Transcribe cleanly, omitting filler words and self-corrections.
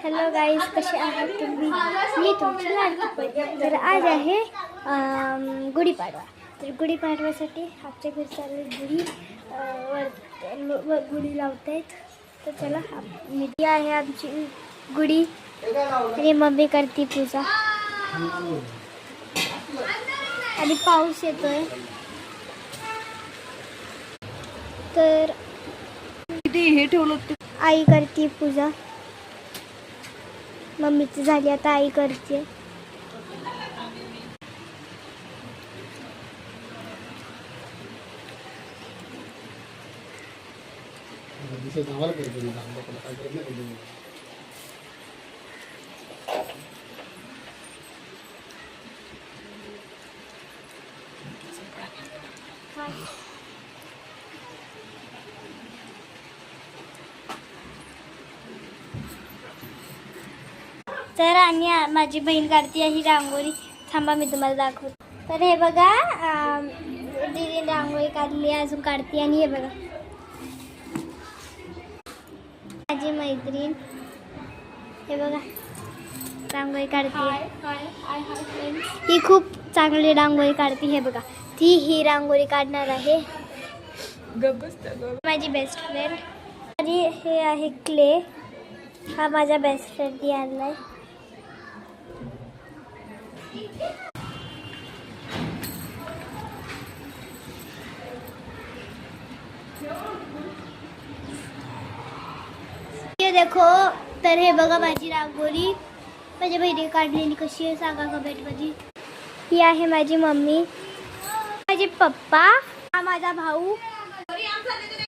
Hello guys, कसे आहात तुम्ही? मी तुमची लाडकी परी. तर आज आहे गुढीपाडवा. तर गुढीपाडव्यासाठी आमच्या घरी चालू गुढी लावत आहेत. तर चला, मी आहे आमची गुढी आणि मम्मी करते पूजा. आणि पाऊस येतोय तर हे ठेवलं आई करते पूजा. मम्मीची झाली, आता आई करते. तर आणि माझी बहीण काढते ही रांगोळी. थांबा, मी तुम्हाला दाखवते. तर हे बघा, दीदी रांगोळी काढली, अजून काढते. आणि हे बघा माझी मैत्रीण, हे बघा रांगोळी काढते. ही खूप चांगली रांगोळी काढते. हे बघा, ही रांगोळी काढणार आहे माझी बेस्ट फ्रेंड. आणि हे आहे क्ले. हा माझा बेस्ट फ्रेंड आणलाय. ये देखो. तर हे बघा माझी रांगोळी माझ्या बहिणी काढलेली. कशी आहे सांगा कमेंटमध्ये. ही आहे माझी मम्मी, माझे पप्पा, हा माझा भाऊ